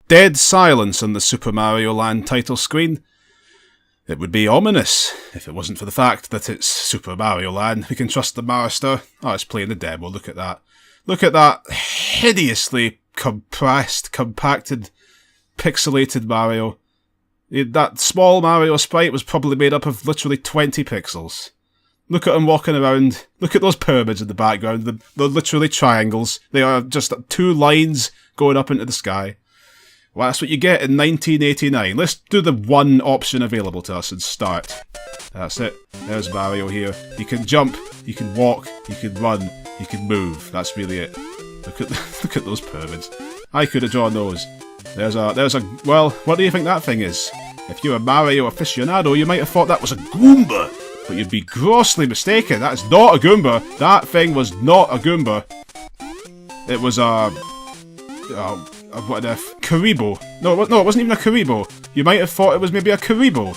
dead silence on the Super Mario Land title screen. It would be ominous if it wasn't for the fact that it's Super Mario Land. We can trust the Master. Oh, it's playing the demo. Look at that. Look at that hideously compressed, compacted, pixelated Mario. That small Mario sprite was probably made up of literally 20 pixels. Look at him walking around. Look at those pyramids in the background. They're literally triangles. They are just two lines going up into the sky. Well, that's what you get in 1989. Let's do the one option available to us and start. That's it. There's Mario here. You can jump, you can walk, you can run, you can move. That's really it. Look at those pyramids. I could have drawn those. There's a. Well, what do you think that thing is? If you're a Mario aficionado, you might have thought that was a Goomba, but you'd be grossly mistaken. That is not a Goomba. That thing was not a Goomba. It was a what a Karibo. No, it wasn't even a Karibo. You might have thought it was maybe a Karibo.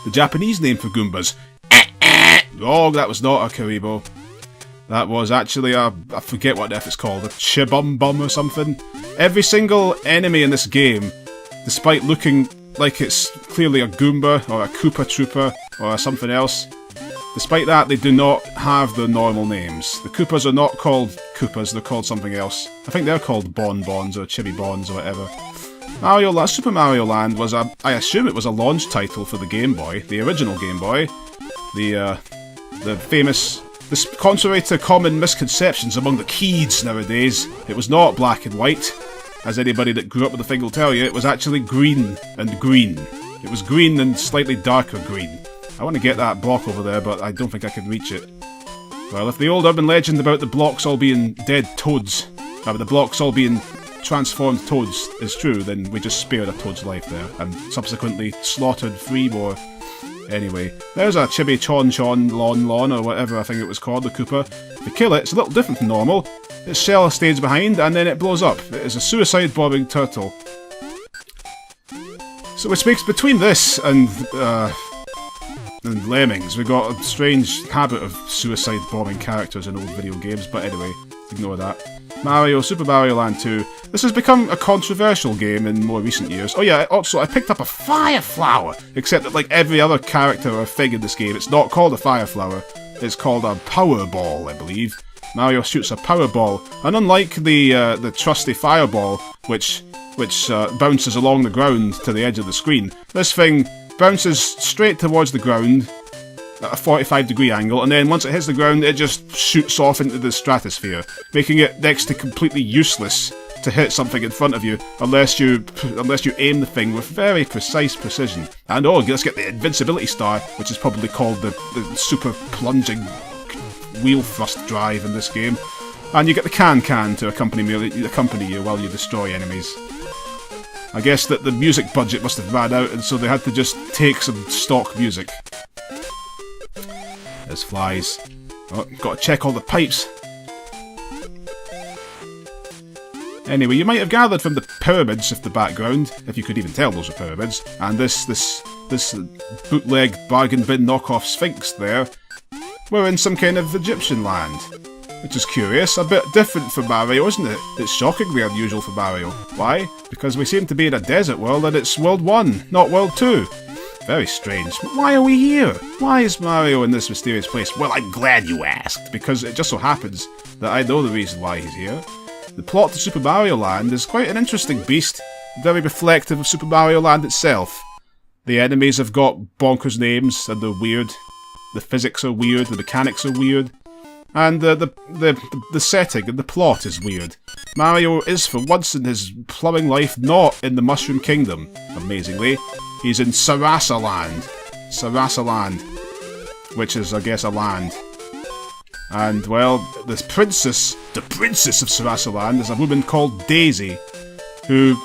The Japanese name for Goombas. Wrong, that was not a Karibo. That was actually I forget what the F it's called, a Chibumbum or something. Every single enemy in this game, despite looking like it's clearly a Goomba or a Koopa Trooper or something else, despite that, they do not have the normal names. The Koopas are not called Koopas, they're called something else. I think they're called Bonbons or Chibi Bons or whatever. Super Mario Land was I assume it was a launch title for the Game Boy, the original Game Boy. The famous... Contrary to common misconceptions among the kids nowadays, it was not black and white. As anybody that grew up with the thing will tell you, it was actually green and green. It was green and slightly darker green. I want to get that block over there, but I don't think I can reach it. Well, if the old urban legend about the blocks all being dead toads, the blocks all being transformed toads is true, then we just spared a toad's life there, and subsequently slaughtered 3 more. Anyway, there's a Chibi Chon Chon Lon, or whatever I think it was called, the Koopa. If you kill it, it's a little different from normal. Its shell stays behind, and then it blows up. It is a suicide-bombing turtle. So which makes between this and Lemmings, we've got a strange habit of suicide-bombing characters in old video games, but anyway, ignore that. Super Mario Land 2. This has become a controversial game in more recent years. Oh yeah, also I picked up a fire flower, except that like every other character or thing in this game, it's not called a fire flower, it's called a power ball, I believe. Mario shoots a power ball, and unlike the trusty fireball, which bounces along the ground to the edge of the screen, this thing bounces straight towards the ground at a 45-degree angle, and then once it hits the ground, it just shoots off into the stratosphere, making it next to completely useless to hit something in front of you unless you aim the thing with very precise precision. And oh, let's get the invincibility star, which is probably called the super plunging wheel thrust drive in this game. And you get the can to accompany you while you destroy enemies. I guess that the music budget must have ran out, and so they had to just take some stock music. There's flies. Oh, gotta check all the pipes. Anyway, you might have gathered from the pyramids of the background, if you could even tell those are pyramids, and this bootleg bargain bin knockoff Sphinx there, we're in some kind of Egyptian land. Which is curious, a bit different from Mario, isn't it? It's shockingly unusual for Mario. Why? Because we seem to be in a desert world and it's World 1, not World 2. Very strange. But why are we here? Why is Mario in this mysterious place? Well, I'm glad you asked, because it just so happens that I know the reason why he's here. The plot to Super Mario Land is quite an interesting beast, very reflective of Super Mario Land itself. The enemies have got bonkers names, and they're weird. The physics are weird, the mechanics are weird. And the setting and the plot is weird. Mario is, for once in his plumbing life, not in the Mushroom Kingdom, amazingly. He's in Sarasaland. Sarasaland. Which is, I guess, a land. And, well, the princess of Sarasaland is a woman called Daisy, who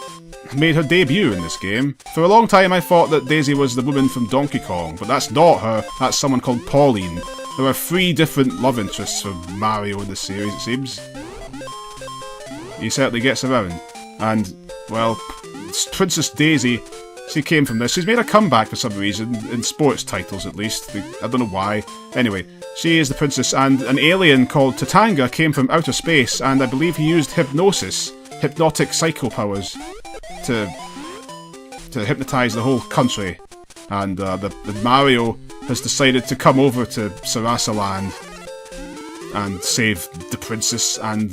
made her debut in this game. For a long time I thought that Daisy was the woman from Donkey Kong, but that's not her, that's someone called Pauline. There are 3 different love interests for Mario in this series, it seems. He certainly gets around. And, well, Princess Daisy, she came from this. She's made a comeback for some reason, in sports titles at least. I don't know why. Anyway, she is the princess, and an alien called Tatanga came from outer space, and I believe he used hypnosis hypnotic psycho powers to hypnotise the whole country, and the Mario has decided to come over to Sarasaland and save the princess and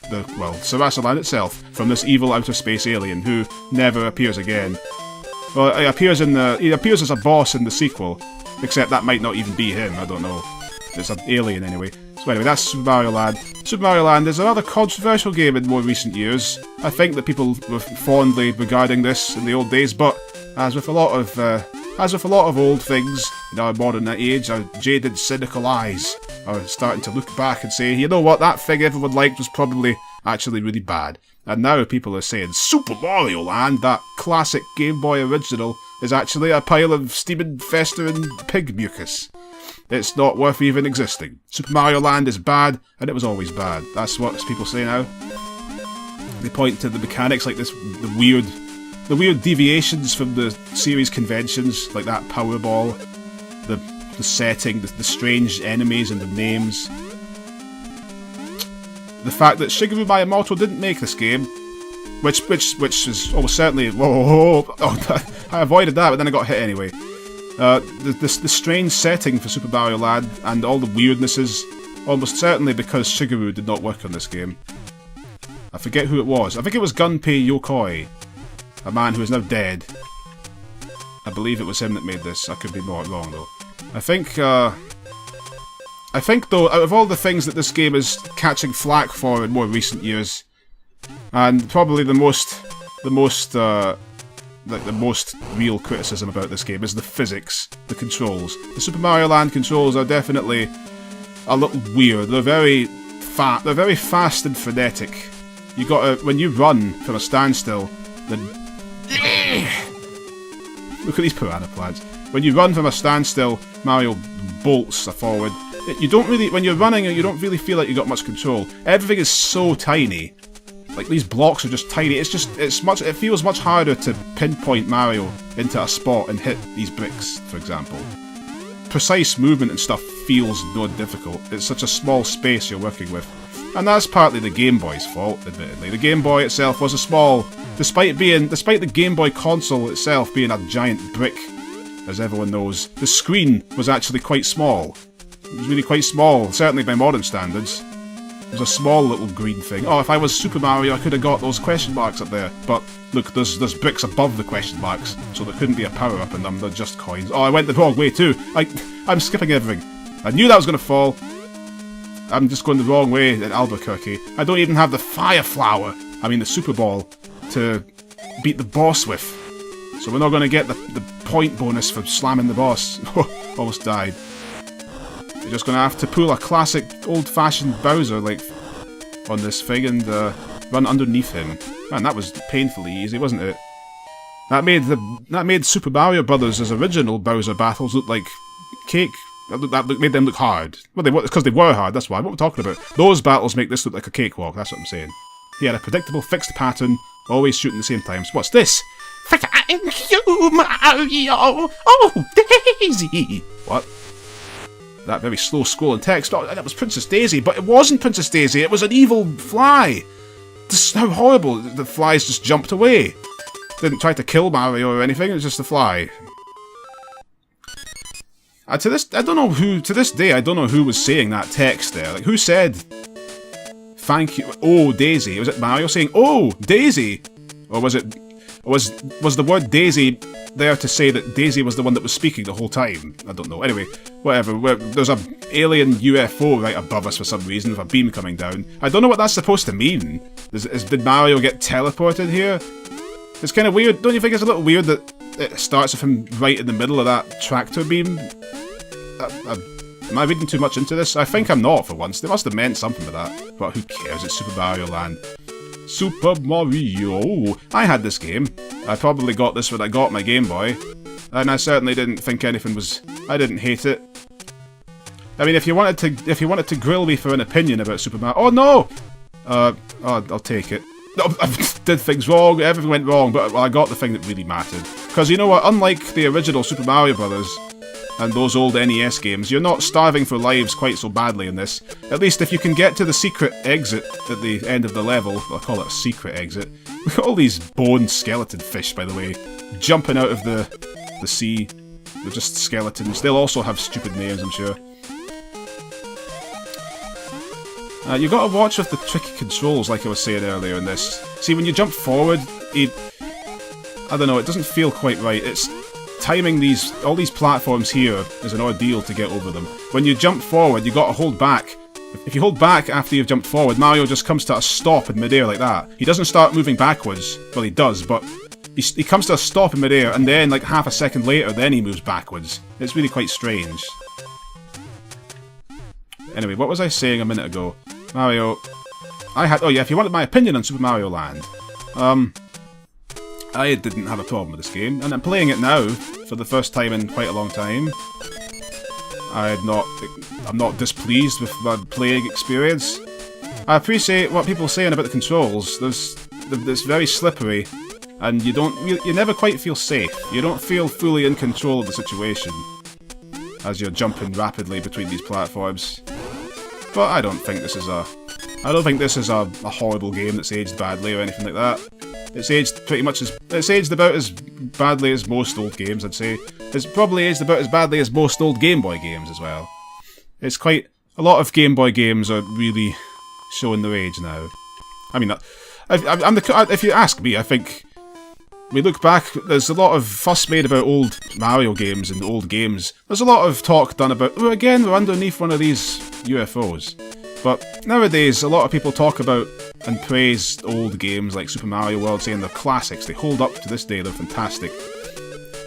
Sarasaland itself from this evil outer space alien who never appears again. Well, he appears as a boss in the sequel, except that might not even be him, I don't know. It's an alien anyway. So anyway, that's Super Mario Land. Super Mario Land is a rather controversial game in more recent years. I think that people were fondly regarding this in the old days, but as with a lot of old things in our modern age, our jaded, cynical eyes are starting to look back and say, you know what, that thing everyone liked was probably actually really bad. And now people are saying, Super Mario Land, that classic Game Boy original, is actually a pile of steaming, festering pig mucus. It's not worth even existing. Super Mario Land is bad, and it was always bad. That's what people say now. They point to the mechanics like this, the weird deviations from the series conventions, like that Power Ball, the setting, the strange enemies and the names. The fact that Shigeru Miyamoto didn't make this game, which is almost certainly... I avoided that, but then I got hit anyway. The strange setting for Super Mario Land and all the weirdnesses, almost certainly because Shigeru did not work on this game. I forget who it was. I think it was Gunpei Yokoi, a man who is now dead. I believe it was him that made this. I could be more wrong though. I think though, out of all the things that this game is catching flack for in more recent years, and probably the most real criticism about this game is the physics, the controls. The Super Mario Land controls are definitely a little weird. They're very fast and frenetic. You gotta, when you run from a standstill, look at these piranha plants. When you run from a standstill, Mario bolts forward. You don't really, when you're running, you don't really feel like you got much control. Everything is so tiny. Like, these blocks are just tiny. It feels much harder to pinpoint Mario into a spot and hit these bricks, for example. Precise movement and stuff feels not difficult. It's such a small space you're working with. And that's partly the Game Boy's fault, admittedly. The Game Boy itself was a small... Despite the Game Boy console itself being a giant brick, as everyone knows, the screen was actually quite small. It was really quite small, certainly by modern standards. It was a small little green thing. Oh, if I was Super Mario, I could have got those question marks up there. But look, there's bricks above the question marks, so there couldn't be a power-up in them, they're just coins. Oh, I went the wrong way too. I'm skipping everything. I knew that was going to fall. I'm just going the wrong way in Albuquerque. I don't even have the Fire Flower, the Super Ball, to beat the boss with. So we're not going to get the point bonus for slamming the boss. Almost died. You're just going to have to pull a classic old-fashioned Bowser, like, on this thing and run underneath him. Man, that was painfully easy, wasn't it? That made Super Mario Brothers' original Bowser battles look like cake. That made them look hard. Well, it's because they were hard, that's why. What we're talking about. Those battles make this look like a cakewalk, that's what I'm saying. He had a predictable, fixed pattern, always shooting the same times. What's this? Thank you, Mario! Oh, Daisy! What? That very slow scrolling text. Oh, that was Princess Daisy, but it wasn't Princess Daisy, it was an evil fly! This is how horrible. The flies just jumped away. Didn't try to kill Mario or anything, it was just a fly. To this day, I don't know who was saying that text there. Like, who said, thank you, oh, Daisy? Was it Mario saying, oh, Daisy? Or was the word Daisy there to say that Daisy was the one that was speaking the whole time? I don't know. Anyway, whatever. There's an alien UFO right above us for some reason, with a beam coming down. I don't know what that's supposed to mean. Did Mario get teleported here? It's kind of weird. Don't you think it's a little weird that it starts with him right in the middle of that tractor beam? Am I reading too much into this? I think I'm not, for once. They must have meant something with that. But who cares? It's Super Mario Land. Super Mario. I had this game. I probably got this when I got my Game Boy. And I certainly didn't think anything was... I didn't hate it. I mean, if you wanted to grill me for an opinion about Super Mario... Oh, no! I'll take it. No, I did things wrong, everything went wrong, but I got the thing that really mattered. Because you know what, unlike the original Super Mario Brothers, and those old NES games, you're not starving for lives quite so badly in this. At least if you can get to the secret exit at the end of the level, I'll call it a secret exit. Look at all these bone skeleton fish, by the way, jumping out of the sea. They're just skeletons. They'll also have stupid names, I'm sure. You gotta watch with the tricky controls, like I was saying earlier in this. See, when you jump forward, I don't know, it doesn't feel quite right. It's timing all these platforms here is an ordeal to get over them. When you jump forward, you gotta hold back. If you hold back after you've jumped forward, Mario just comes to a stop in midair like that. He doesn't start moving backwards. Well, he does, but he comes to a stop in midair, and then, like, half a second later, then he moves backwards. It's really quite strange. Anyway, what was I saying a minute ago? Mario... oh yeah, if you wanted my opinion on Super Mario Land. I didn't have a problem with this game, and I'm playing it now for the first time in quite a long time. I'm not displeased with my playing experience. I appreciate what people are saying about the controls. It's very slippery, and you never quite feel safe. You don't feel fully in control of the situation as you're jumping rapidly between these platforms. But I don't think this is a horrible game that's aged badly or anything like that. It's aged it's aged about as badly as most old games, I'd say. It's probably aged about as badly as most old Game Boy games as well. It's quite... A lot of Game Boy games are really showing their age now. I mean, if you ask me, I think... We look back, there's a lot of fuss made about old Mario games and old games. There's a lot of talk done about, well, again, we're underneath one of these UFOs. But nowadays, a lot of people talk about and praise old games like Super Mario World, saying they're classics, they hold up to this day, they're fantastic.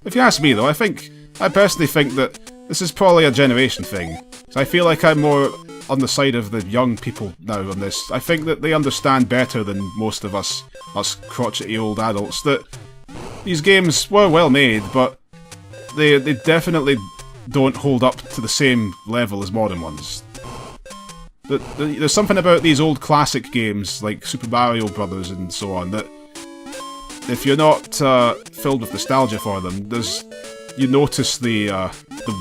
If you ask me though, I personally think that this is probably a generation thing. So I feel like I'm more on the side of the young people now on this. I think that they understand better than most of us crotchety old adults, that these games were well made, but they definitely don't hold up to the same level as modern ones. There's something about these old classic games, like Super Mario Brothers and so on, that if you're not filled with nostalgia for them, you notice the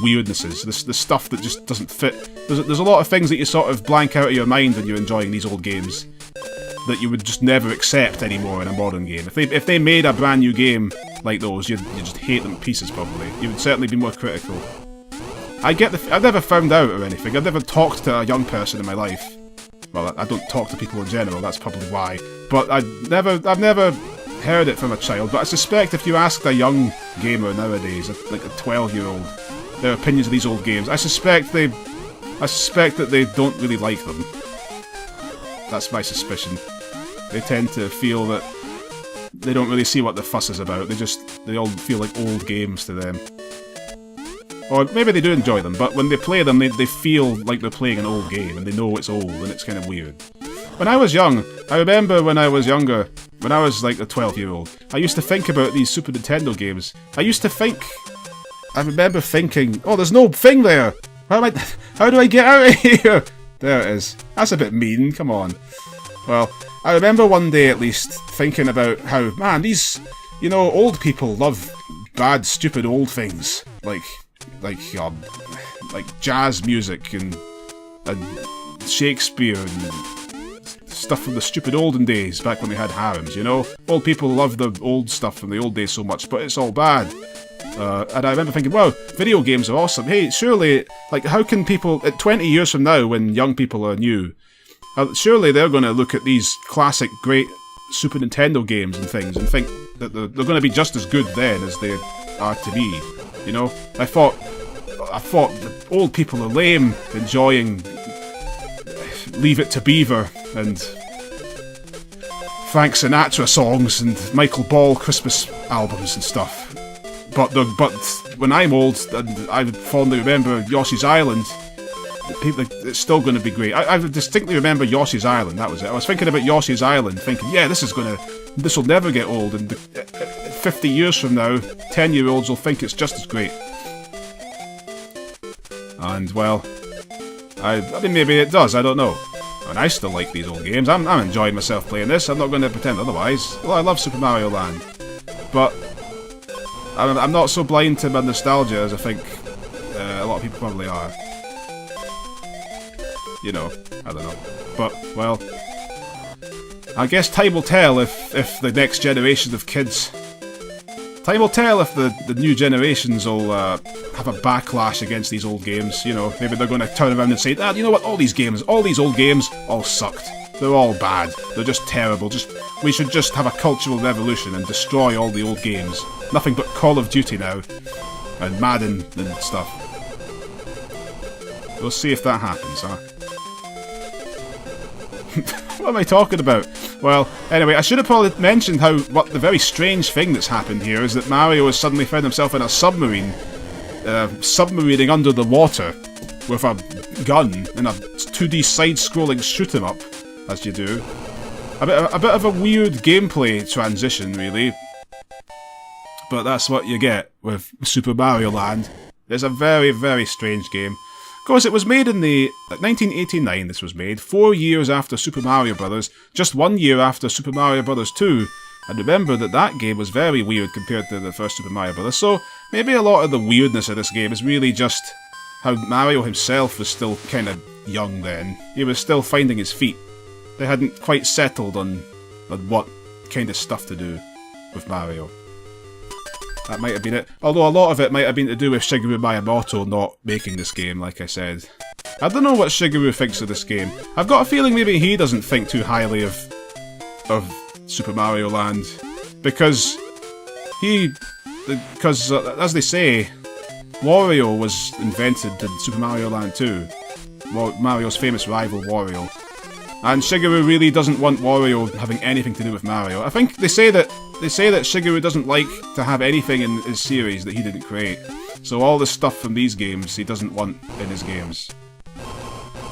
weirdnesses, the stuff that just doesn't fit. There's a lot of things that you sort of blank out of your mind when you're enjoying these old games that you would just never accept anymore in a modern game. If they made a brand new game like those, you'd just hate them to pieces probably. You would certainly be more critical. I've never found out or anything. I've never talked to a young person in my life. Well, I don't talk to people in general, that's probably why. But I've never heard it from a child, but I suspect if you asked a young gamer nowadays, like a 12-year-old, their opinions of these old games, I suspect that they don't really like them. That's my suspicion. They tend to feel that they don't really see what the fuss is about. They all feel like old games to them. Or maybe they do enjoy them, but when they play them, they feel like they're playing an old game, and they know it's old, and it's kind of weird. When I was young, I remember when I was younger, when I was like a 12-year-old, I used to think about these Super Nintendo games. I remember thinking, oh, there's no thing there! How do I get out of here? There it is. That's a bit mean, come on. Well, I remember one day at least thinking about how, man, these, old people love bad, stupid old things. Like jazz music and Shakespeare and stuff from the stupid olden days, back when they had harems, Old people love the old stuff from the old days so much, but it's all bad. And I remember thinking, wow, video games are awesome. Hey, surely, how can people, 20 years from now, when young people are new, surely they're going to look at these classic, great Super Nintendo games and things and think that they're going to be just as good then as they are to be. I thought that old people are lame, enjoying Leave It to Beaver and Frank Sinatra songs and Michael Ball Christmas albums and stuff. But when I'm old, and I fondly remember Yoshi's Island, it's still going to be great. I distinctly remember Yoshi's Island, that was it. I was thinking about Yoshi's Island, thinking, yeah, this will never get old, and 50 years from now, 10-year-olds will think it's just as great. And, well, I mean, maybe it does, I don't know. And I still like these old games. I'm enjoying myself playing this, I'm not going to pretend otherwise. Well, I love Super Mario Land. But I'm not so blind to my nostalgia as I think people probably are. You know, I don't know. But, well, I guess time will tell if the next generation of kids... Time will tell if the new generations will have a backlash against these old games. You know, maybe they're going to turn around and say, you know what, all these old games, all sucked. They're all bad. They're just terrible. We should just have a cultural revolution and destroy all the old games. Nothing but Call of Duty now. And Madden and stuff. We'll see if that happens, huh? What am I talking about? Well, anyway, I should have probably mentioned what the very strange thing that's happened here is that Mario has suddenly found himself in a submarine, submarining under the water with a gun in a 2D side-scrolling shoot-'em-up, as you do. A bit of a weird gameplay transition, really. But that's what you get with Super Mario Land. It's a very, very strange game. Of course, it was made in 1989, this was made, 4 years after Super Mario Bros., just 1 year after Super Mario Bros. 2. And remember that game was very weird compared to the first Super Mario Bros., so maybe a lot of the weirdness of this game is really just how Mario himself was still kind of young then. He was still finding his feet. They hadn't quite settled on what kind of stuff to do with Mario. That might have been it. Although a lot of it might have been to do with Shigeru Miyamoto not making this game, like I said. I don't know what Shigeru thinks of this game. I've got a feeling maybe he doesn't think too highly of Super Mario Land. Because as they say, Wario was invented in Super Mario Land 2. Mario's famous rival, Wario. And Shigeru really doesn't want Wario having anything to do with Mario. I think they say that Shigeru doesn't like to have anything in his series that he didn't create. So all the stuff from these games he doesn't want in his games.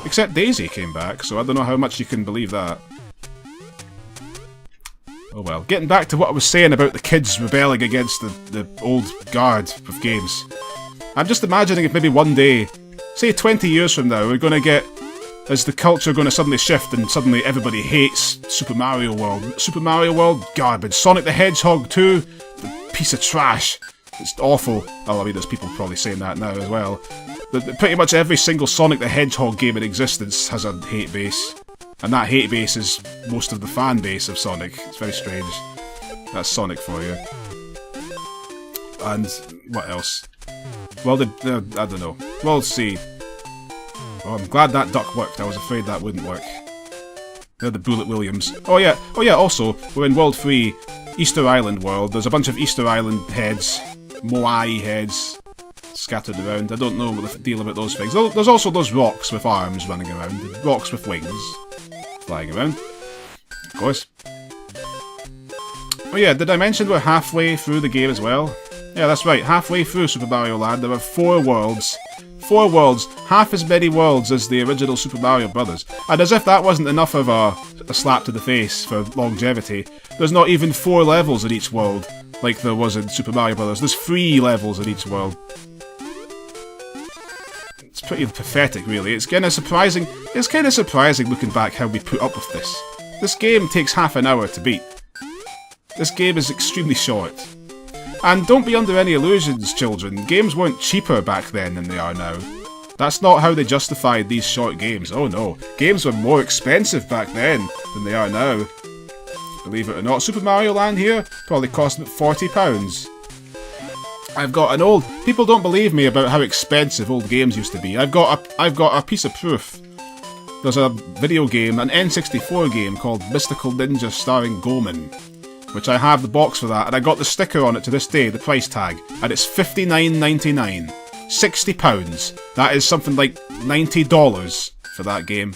Except Daisy came back, so I don't know how much you can believe that. Oh well. Getting back to what I was saying about the kids rebelling against the old guard of games. I'm just imagining if maybe one day, say 20 years from now, we're going to get... Is the culture going to suddenly shift and suddenly everybody hates Super Mario World? Super Mario World? Garbage. Sonic the Hedgehog 2? The piece of trash. It's awful. Oh, I mean, there's people probably saying that now as well. But pretty much every single Sonic the Hedgehog game in existence has a hate base. And that hate base is most of the fan base of Sonic. It's very strange. That's Sonic for you. And what else? Well, I don't know. We'll see. Oh, I'm glad that duck worked. I was afraid that wouldn't work. They're the Bullet Williams. Oh yeah, also, we're in World 3, Easter Island world. There's a bunch of Easter Island heads, Moai heads, scattered around. I don't know what the deal about those things. There's also those rocks with arms running around, rocks with wings flying around, of course. Oh yeah, did I mention we're halfway through the game as well? Yeah, that's right, halfway through Super Mario Land. There are 4 worlds. 4 worlds, half as many worlds as the original Super Mario Bros. And as if that wasn't enough of a slap to the face for longevity, there's not even 4 levels in each world, like there was in Super Mario Bros. There's 3 levels in each world. It's pretty pathetic, really. It's kind of surprising looking back how we put up with this. This game takes half an hour to beat. This game is extremely short. And don't be under any illusions, children. Games weren't cheaper back then than they are now. That's not how they justified these short games. Oh no. Games were more expensive back then than they are now. Believe it or not. Super Mario Land here probably cost about £40. I've got an old... People don't believe me about how expensive old games used to be. I've got a piece of proof. There's a video game, an N64 game called Mystical Ninja starring Goemon, which I have the box for that, and I got the sticker on it to this day, the price tag, and it's $59.99. £60. That is something like $90 for that game.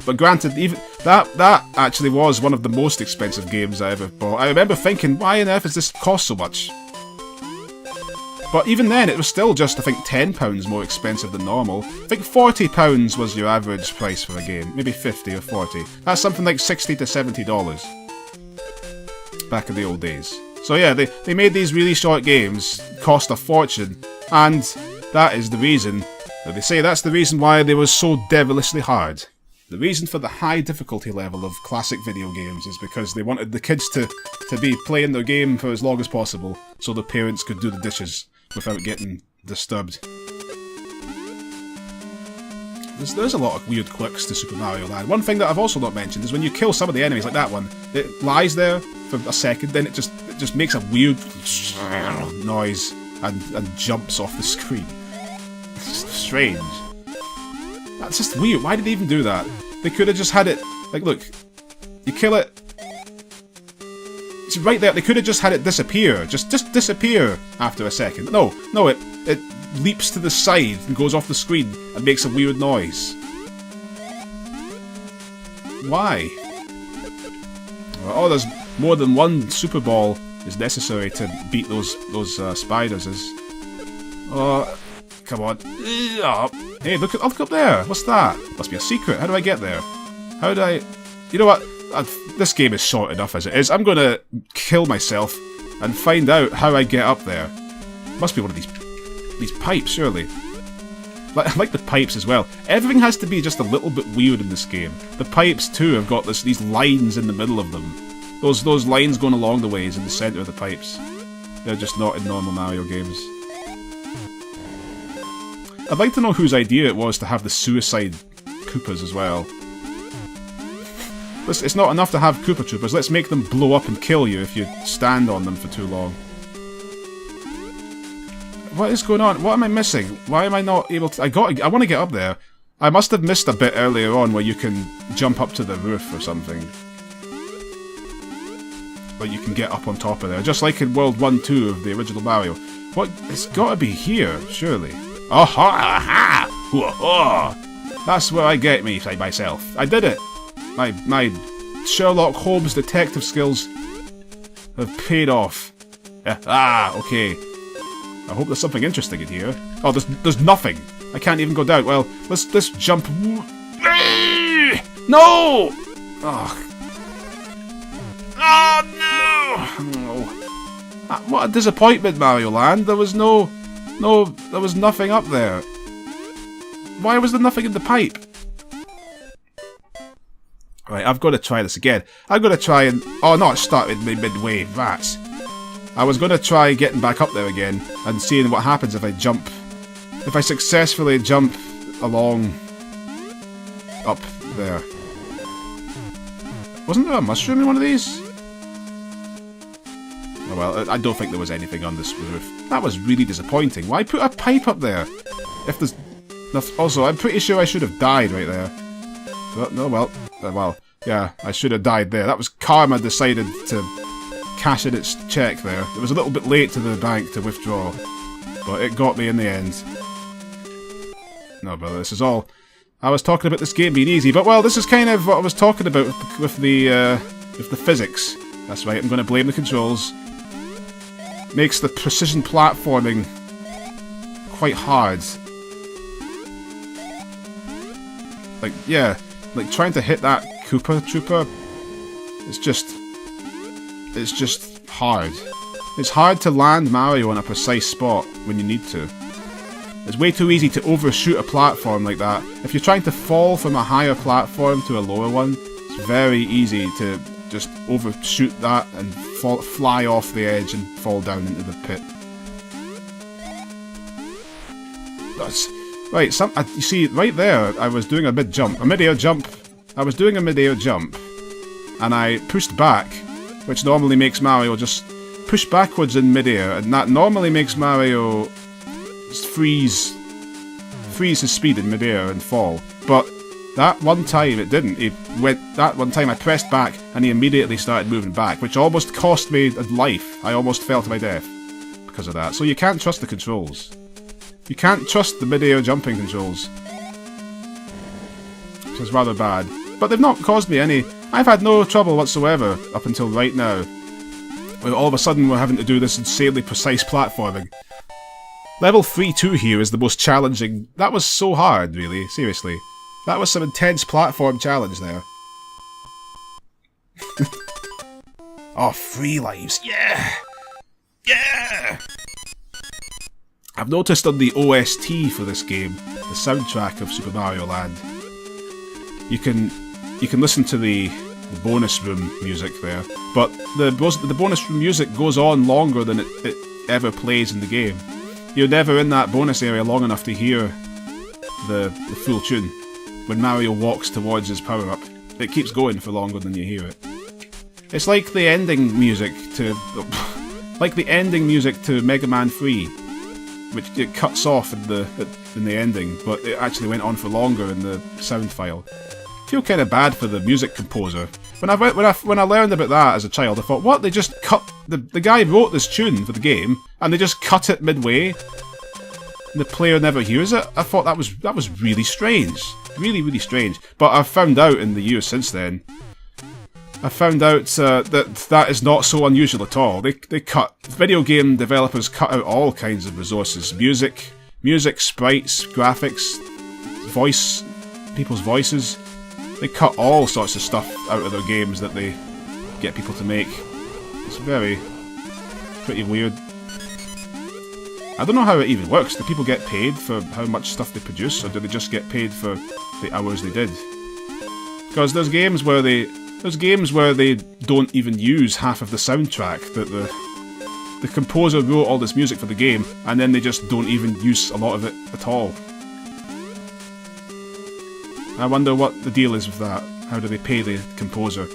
But granted, even that actually was one of the most expensive games I ever bought. I remember thinking, why on earth does this cost so much? But even then, it was still just, I think, £10 more expensive than normal. I think £40 was your average price for a game, maybe 50 or 40. That's something like $60 to $70. Back in the old days. So yeah, they made these really short games, cost a fortune, and that is the reason, they say that's the reason why they were so devilishly hard. The reason for the high difficulty level of classic video games is because they wanted the kids to be playing their game for as long as possible, so the parents could do the dishes without getting disturbed. there's a lot of weird quirks to Super Mario Land. One thing that I've also not mentioned is when you kill some of the enemies, like that one, it lies there for a second, then it just makes a weird noise and jumps off the screen. It's strange. That's just weird. Why did they even do that? They could have just had it, like, look, you kill it, it's right there. They could have just had it disappear, just disappear after a second. No, it leaps to the side and goes off the screen and makes a weird noise. Why? Oh, there's more than one Super Ball is necessary to beat those spiders. Oh, come on. Hey, look up there. What's that? Must be a secret. How do I get there? How do I... You know what? This game is short enough as it is. I'm gonna kill myself and find out how I get up there. Must be one of these pipes, surely. I like the pipes as well. Everything has to be just a little bit weird in this game. The pipes too have got these lines in the middle of them. Those lines going along the ways in the centre of the pipes. They're just not in normal Mario games. I'd like to know whose idea it was to have the suicide Koopas as well. It's not enough to have Koopa Troopas, let's make them blow up and kill you if you stand on them for too long. What is going on? What am I missing? Why am I not able to... I want to get up there. I must have missed a bit earlier on where you can jump up to the roof or something. But you can get up on top of there, just like in World 1-2 of the original Mario. What? It's got to be here, surely. Aha! Aha! That's where I get me by myself. I did it! My Sherlock Holmes detective skills have paid off. Okay. I hope there's something interesting in here. Oh, there's nothing. I can't even go down. Well, let's jump. No! Oh. Oh no! What a disappointment, Mario Land. There was there was nothing up there. Why was there nothing in the pipe? Right, I've got to try this again. I'm going to try and... Oh, no, it started midway. Rats. I was going to try getting back up there again and seeing what happens if I jump. If I successfully jump along up there. Wasn't there a mushroom in one of these? Oh well, I don't think there was anything on this roof. That was really disappointing. Why put a pipe up there? If there's... Also, I'm pretty sure I should have died right there. But, no, well, yeah, I should have died there. That was karma decided to cash in its check there. It was a little bit late to the bank to withdraw, but it got me in the end. No, brother, this is all... I was talking about this game being easy, but well, this is kind of what I was talking about with the physics. That's right, I'm going to blame the controls. Makes the precision platforming quite hard. Like, yeah, like trying to hit that Koopa Trooper, it's just hard. It's hard to land Mario on a precise spot when you need to. It's way too easy to overshoot a platform like that. If you're trying to fall from a higher platform to a lower one, it's very easy to just overshoot that and fly off the edge and fall down into the pit. Right, you see, right there, I was doing a mid-air jump. I was doing a mid-air jump, and I pushed back, which normally makes Mario just push backwards in mid-air, and that normally makes Mario freeze his speed in mid-air and fall. But that one time it didn't. That one time I pressed back, and he immediately started moving back, which almost cost me a life. I almost fell to my death because of that. So you can't trust the controls. You can't trust the mid-air jumping controls. Which is rather bad. But they've not caused me any... I've had no trouble whatsoever up until right now. Where all of a sudden we're having to do this insanely precise platforming. Level 3-2 here is the most challenging... That was so hard, really. Seriously. That was some intense platform challenge there. Oh, 3 lives. Yeah! Yeah! I've noticed on the OST for this game, the soundtrack of Super Mario Land, you can listen to the bonus room music there, but the bonus room music goes on longer than it ever plays in the game. You're never in that bonus area long enough to hear the full tune. when Mario walks towards his power-up. It keeps going for longer than you hear it. It's like the ending music to... like the ending music to Mega Man 3, which it cuts off in the ending, but it actually went on for longer in the sound file. I feel kind of bad for the music composer. When I learned about that as a child, I thought, what? They just cut... The guy wrote this tune for the game, and they just cut it midway, and the player never hears it? I thought that was really strange. Really, really strange. But I've found out in the years since then, I found out that is not so unusual at all. Video game developers cut out all kinds of resources. Music, sprites, graphics, people's voices. They cut all sorts of stuff out of their games that they get people to make. It's pretty weird. I don't know how it even works. Do people get paid for how much stuff they produce, or do they just get paid for the hours they did? Because there's games where they don't even use half of the soundtrack that the composer wrote all this music for the game, and then they just don't even use a lot of it at all. I wonder what the deal is with that. How do they pay the composer?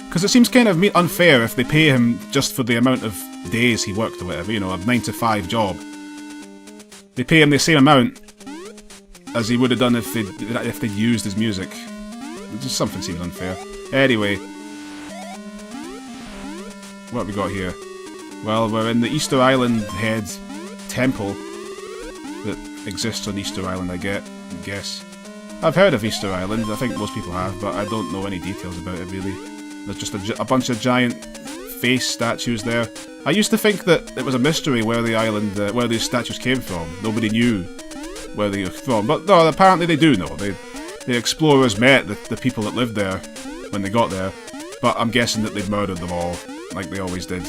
Because it seems kind of unfair if they pay him just for the amount of days he worked or whatever, you know, a 9-to-5 job. They pay him the same amount as he would have done if they'd used his music. Just something seems unfair. Anyway, what have we got here? Well, we're in the Easter Island Head Temple that exists on Easter Island, I guess. I've heard of Easter Island, I think most people have, but I don't know any details about it really. There's just a bunch of giant face statues there. I used to think that it was a mystery where the island, where these statues came from. Nobody knew where they were from, but no, apparently they do know. The explorers met the people that lived there when they got there, but I'm guessing that they murdered them all, like they always did.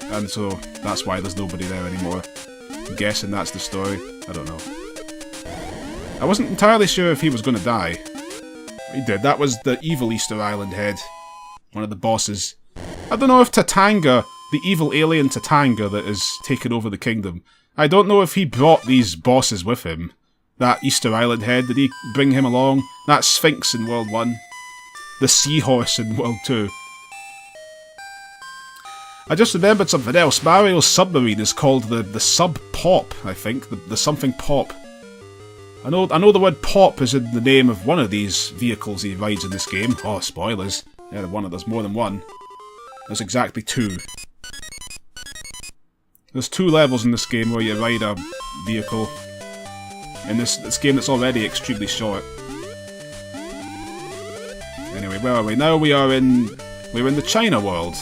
And so that's why there's nobody there anymore. I'm guessing that's the story. I don't know. I wasn't entirely sure if he was going to die. He did. That was the evil Easter Island Head. One of the bosses. I don't know if Tatanga, the evil alien Tatanga that has taken over the kingdom, I don't know if he brought these bosses with him. That Easter Island Head, did he bring him along? That Sphinx in World 1. The Seahorse in World 2. I just remembered something else. Mario's submarine is called the Sub-Pop, I think. The something Pop. I know the word Pop is in the name of one of these vehicles he rides in this game. Oh, spoilers. Yeah, there's more than one. There's exactly 2. There's 2 levels in this game where you ride a vehicle. In this game that's already extremely short. Anyway, where are we? Now we're in the China world.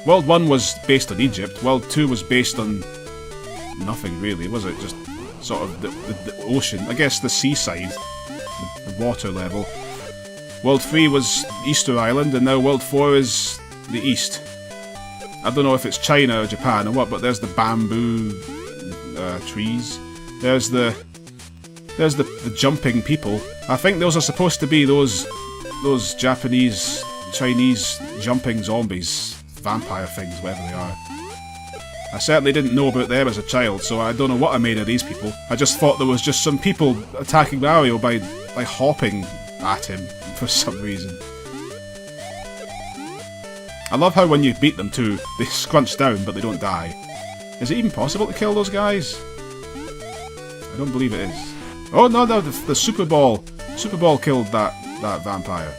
World 1 was based on Egypt. World 2 was based on nothing really, was it? Just sort of the ocean. I guess the seaside. The water level. World 3 was Easter Island, and now World 4 is the East. I don't know if it's China or Japan or what, but there's the bamboo trees. There's the jumping people. I think those are supposed to be those Japanese, Chinese jumping zombies, vampire things, whatever they are. I certainly didn't know about them as a child, so I don't know what I made of these people. I just thought there was just some people attacking Mario by hopping at him for some reason. I love how when you beat them too, they scrunch down but they don't die. Is it even possible to kill those guys? I don't believe it is. Oh no, the Super Ball. Super Ball killed that vampire.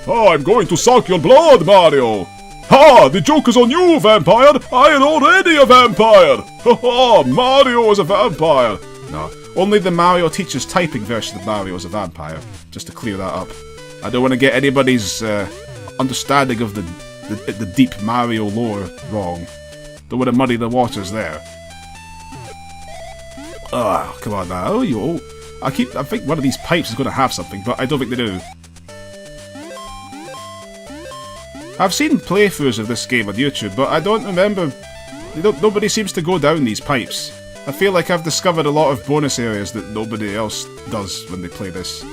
Oh, I'm going to suck your blood, Mario! Ha! The joke is on you, vampire! I am already a vampire! Ha ha! Mario is a vampire! No, only the Mario Teaches Typing version of Mario is a vampire. Just to clear that up. I don't want to get anybody's understanding of the deep Mario lore wrong. Don't want to muddy the waters there. Ah, come on now. Oh, you. I think one of these pipes is going to have something, but I don't think they do. I've seen playthroughs of this game on YouTube, but I don't remember. Nobody seems to go down these pipes. I feel like I've discovered a lot of bonus areas that nobody else does when they play this.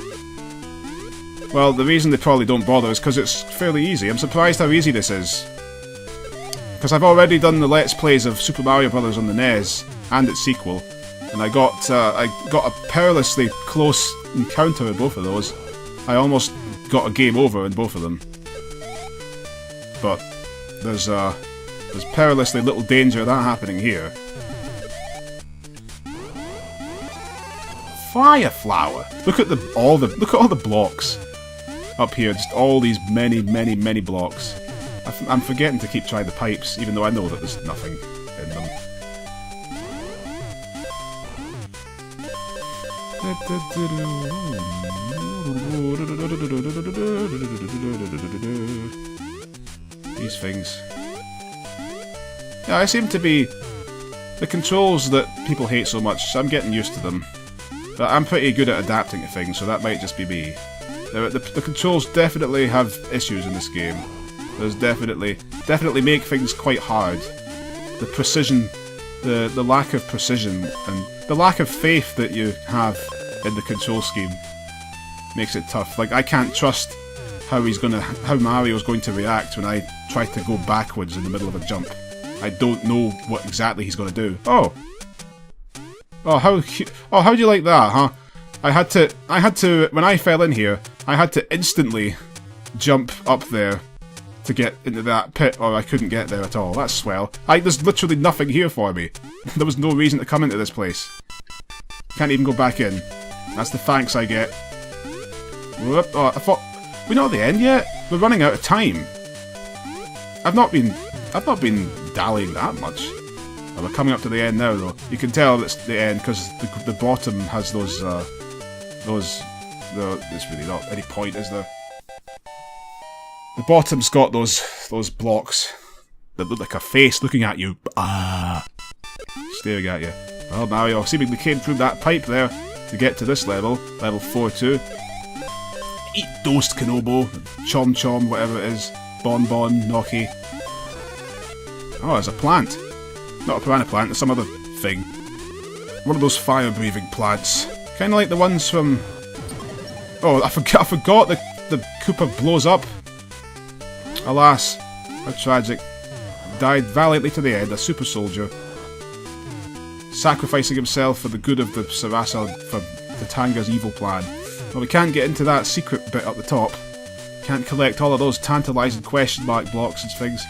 Well, the reason they probably don't bother is because it's fairly easy. I'm surprised how easy this is. Because I've already done the Let's Plays of Super Mario Bros. On the NES, and its sequel, And I got a perilously close encounter with both of those. I almost got a game over in both of them. But there's perilously little danger of that happening here. Fire flower. Look at all the blocks up here. Just all these many blocks. I'm forgetting to keep trying the pipes, even though I know that there's nothing in them. These things. Yeah, I seem to be the controls that people hate so much. I'm getting used to them. But I'm pretty good at adapting to things, so that might just be me. The controls definitely have issues in this game. There's definitely make things quite hard. The precision, the lack of precision, and the lack of faith that you have in the control scheme makes it tough. Like, I can't trust how Mario's going to react when I try to go backwards in the middle of a jump. I don't know what exactly he's going to do. Oh, how do you like that, huh? I had to, when I fell in here, I had to instantly jump up there to get into that pit, or I couldn't get there at all. That's swell. There's literally nothing here for me. There was no reason to come into this place. Can't even go back in. That's the thanks I get. Whoop. Oh, I thought, we're not at the end yet? We're running out of time. I've not been dallying that much. Oh, we're coming up to the end now, though. You can tell it's the end because the bottom has those. There's really not any point, is there? The bottom's got those blocks that look like a face looking at you. Staring at you. Well, Mario seemingly came through that pipe there to get to this level, level 4-2. Eat Dost Kanobo, Chom Chom, whatever it is, Bon Bon, Noki. Oh, there's a plant. Not a piranha plant, it's some other thing. One of those fire-breathing plants. Kind of like the ones from... Oh, I forgot the Koopa blows up. Alas, how tragic. Died valiantly to the end, a super soldier. Sacrificing himself for the good of the Sarasaland, for Tatanga's evil plan. Well, we can't get into that secret bit up the top. Can't collect all of those tantalising question mark blocks and things.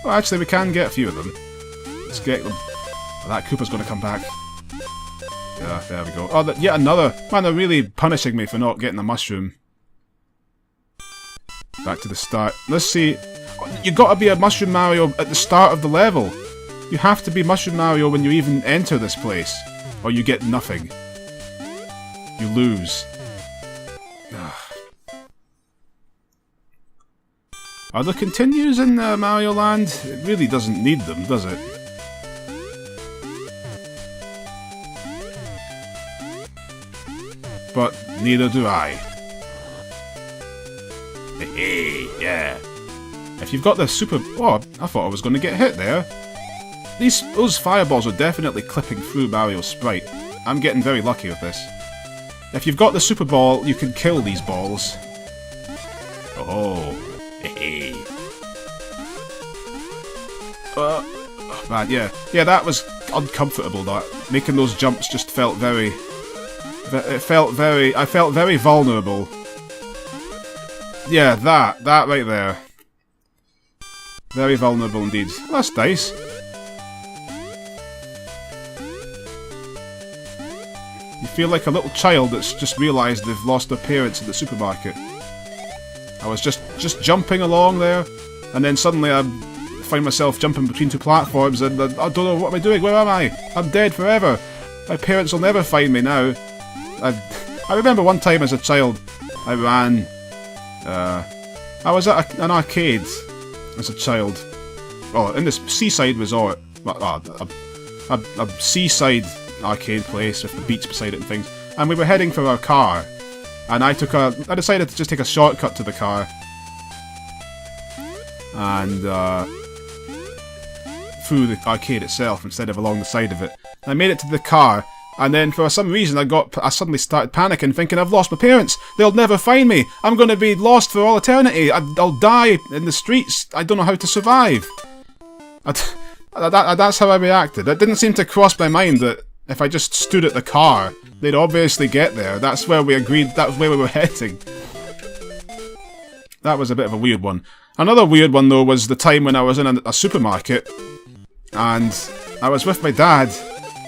Well, actually, we can get a few of them. Let's get them. Oh, that Koopa's going to come back. Yeah, there we go. Oh, yet another. Man, they're really punishing me for not getting the mushroom. Back to the start. Let's see. You got to be a Mushroom Mario at the start of the level. You have to be Mushroom Mario when you even enter this place, or you get nothing. You lose. Are there continues in Mario Land? It really doesn't need them, does it? But neither do I. Hey, yeah. If you've got the super... Oh, I thought I was going to get hit there. Those fireballs are definitely clipping through Mario's sprite. I'm getting very lucky with this. If you've got the super ball, you can kill these balls. Oh. Hey. Oh man, yeah. Yeah, that was uncomfortable, that. Making those jumps just felt very... I felt very vulnerable. Yeah, that right there. Very vulnerable indeed. Well, that's nice. You feel like a little child that's just realised they've lost their parents in the supermarket. I was just jumping along there, and then suddenly I find myself jumping between two platforms, and I don't know, what am I doing? Where am I? I'm dead forever. My parents will never find me now. I remember one time as a child, I ran... I was at an arcade as a child. Oh, in this seaside resort. A seaside arcade place with the beach beside it and things. And we were heading for our car. And I decided to just take a shortcut to the car. And, through the arcade itself instead of along the side of it. And I made it to the car. And then, for some reason, I suddenly started panicking, thinking, I've lost my parents. They'll never find me. I'm going to be lost for all eternity. I'll die in the streets. I don't know how to survive. That's how I reacted. It didn't seem to cross my mind that if I just stood at the car, they'd obviously get there. That's where we agreed, that was where we were heading. That was a bit of a weird one. Another weird one, though, was the time when I was in a supermarket, and I was with my dad,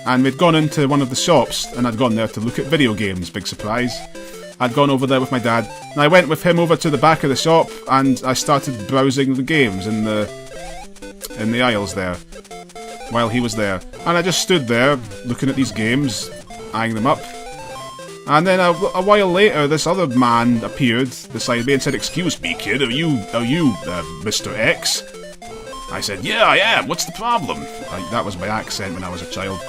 and we'd gone into one of the shops, and I'd gone there to look at video games, big surprise. I'd gone over there with my dad, and I went with him over to the back of the shop, and I started browsing the games in the aisles there, while he was there. And I just stood there, looking at these games, eyeing them up. And then a while later, this other man appeared beside me and said, "Excuse me, kid, are you Mr. X?" I said, "Yeah, I am. What's the problem?" That was my accent when I was a child.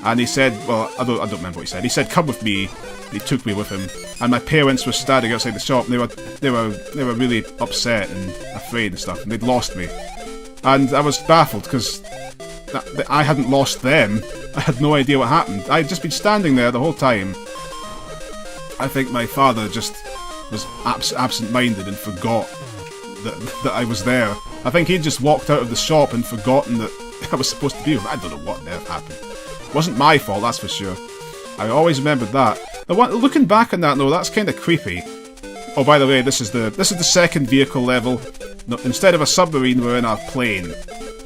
And he said, well, I don't remember what he said. He said, "Come with me." He took me with him, and my parents were standing outside the shop. And they were really upset and afraid and stuff, and they'd lost me. And I was baffled because I hadn't lost them. I had no idea what happened. I had just been standing there the whole time. I think my father just was absent-minded and forgot that I was there. I think he'd just walked out of the shop and forgotten that I was supposed to be with him. I don't know what there happened. It wasn't my fault, that's for sure. I always remembered that. Looking back on that, though, that's kind of creepy. Oh, by the way, this is the second vehicle level. No, instead of a submarine, we're in a plane,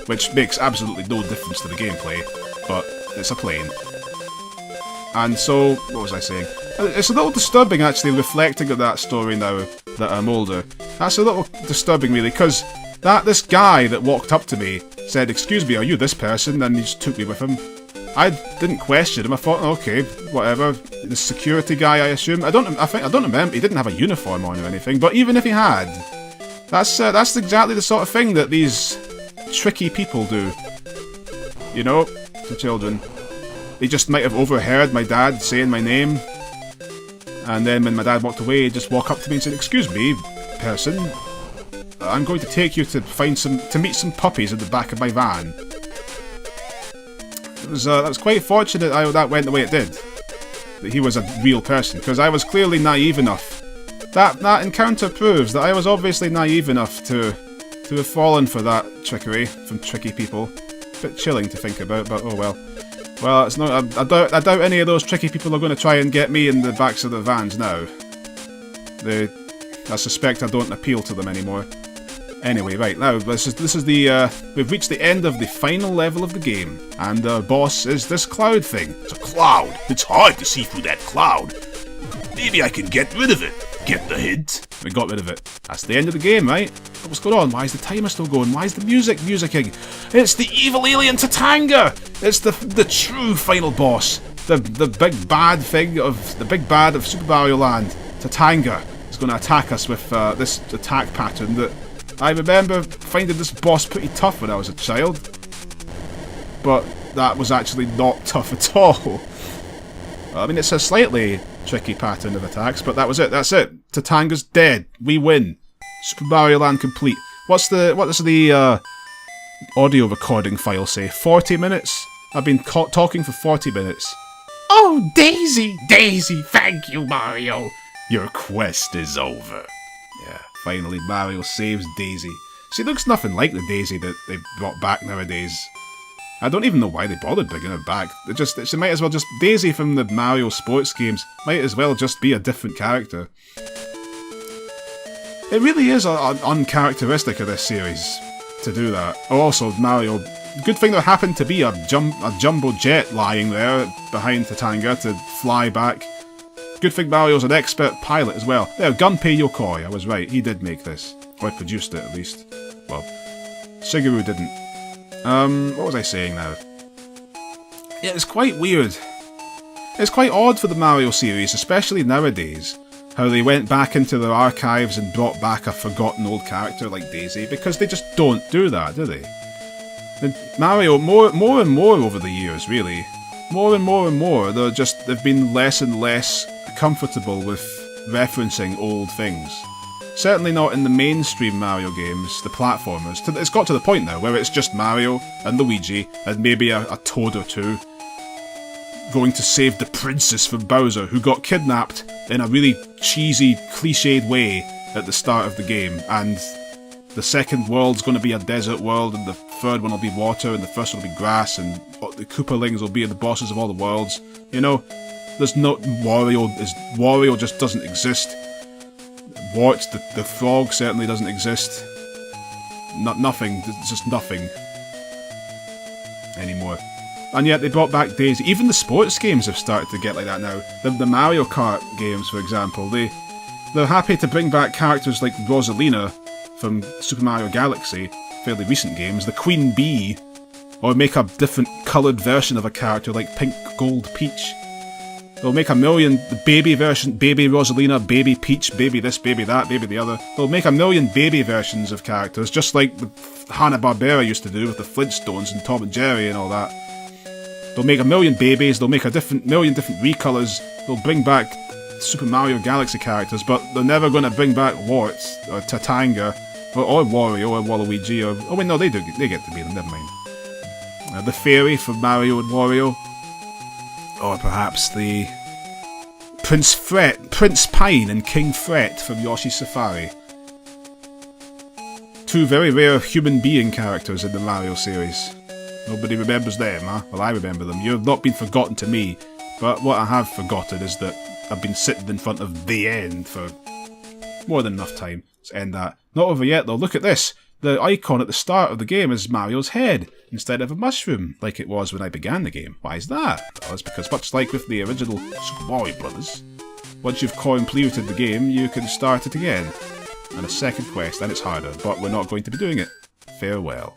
which makes absolutely no difference to the gameplay, but it's a plane. And so, what was I saying? It's a little disturbing, actually, reflecting on that story now that I'm older. That's a little disturbing, really, because this guy that walked up to me said, "Excuse me, are you this person?" And he just took me with him. I didn't question him. I thought, okay, whatever. The security guy, I assume. I don't remember. He didn't have a uniform on or anything. But even if he had, that's exactly the sort of thing that these tricky people do. You know, to children. He just might have overheard my dad saying my name, and then when my dad walked away, he'd just walk up to me and said, "Excuse me, person, I'm going to take you to meet some puppies in the back of my van." That was quite fortunate that went the way it did. That he was a real person, because I was clearly naive enough. That encounter proves that I was obviously naive enough to have fallen for that trickery from tricky people. Bit chilling to think about, but oh well. Well, it's not. I doubt any of those tricky people are going to try and get me in the backs of the vans now. I suspect I don't appeal to them anymore. Anyway, right, now, this is the, we've reached the end of the final level of the game, and our boss is this cloud thing. It's a cloud. It's hard to see through that cloud. Maybe I can get rid of it. Get the hint? We got rid of it. That's the end of the game, right? What's going on? Why is the timer still going? Why is the musicking? It's the evil alien Tatanga! It's the true final boss. The big bad thing the big bad of Super Mario Land. Tatanga is going to attack us with this attack pattern that I remember finding this boss pretty tough when I was a child, but that was actually not tough at all. I mean, it's a slightly tricky pattern of attacks, but that was it. That's it. Tatanga's dead. We win. Super Mario Land complete. What does the audio recording file say? 40 minutes? I've been talking for 40 minutes. Oh, Daisy! Daisy, thank you, Mario! Your quest is over. Yeah, finally Mario saves Daisy. She looks nothing like the Daisy that they brought back nowadays. I don't even know why they bothered bringing her back. She might as well just... Daisy from the Mario sports games might as well just be a different character. It really is uncharacteristic of this series to do that. Also, Mario... Good thing there happened to be a jumbo jet lying there behind Tatanga to fly back. Good thing Mario's an expert pilot as well. There, Gunpei Yokoi, I was right, he did make this. Or he produced it, at least. Well, Shigeru didn't. What was I saying now? Yeah, it's quite weird. It's quite odd for the Mario series, especially nowadays, how they went back into their archives and brought back a forgotten old character like Daisy, because they just don't do that, do they? And Mario, more and more over the years, really. More and more, they've been less and less comfortable with referencing old things. Certainly not in the mainstream Mario games, the platformers. It's got to the point now where it's just Mario and Luigi and maybe a Toad or two going to save the princess from Bowser, who got kidnapped in a really cheesy, cliched way at the start of the game, and the second world's going to be a desert world, and the third one will be water, and the first one will be grass, and the Koopalings will be the bosses of all the worlds. You know, there's no Wario just doesn't exist. Wart, the frog, certainly doesn't exist. Nothing. There's just nothing anymore. And yet they brought back Daisy. Even the sports games have started to get like that now. The Mario Kart games, for example, they're happy to bring back characters like Rosalina from Super Mario Galaxy, fairly recent games, the Queen Bee, or make a different coloured version of a character like Pink Gold Peach. They'll make a million baby version, baby Rosalina, baby Peach, baby this, baby that, baby the other. They'll make a million baby versions of characters, just like the Hanna-Barbera used to do with the Flintstones and Tom and Jerry and all that. They'll make a million babies, they'll make a million different recolours, they'll bring back Super Mario Galaxy characters, but they're never going to bring back Wart, or Tatanga, or Wario, or Waluigi, or... Oh wait, no, they get to be them, never mind. The Fairy from Mario and Wario. Or perhaps the Prince Pine and King Fret from Yoshi's Safari. Two very rare human being characters in the Mario series. Nobody remembers them, huh? Well, I remember them. You've not been forgotten to me, but what I have forgotten is that I've been sitting in front of the end for more than enough time. Let's end that. Not over yet, though. Look at this. The icon at the start of the game is Mario's head, instead of a mushroom, like it was when I began the game. Why is that? Well, it's because much like with the original Super Mario Brothers, once you've completed the game, you can start it again. And a second quest, and it's harder, but we're not going to be doing it. Farewell.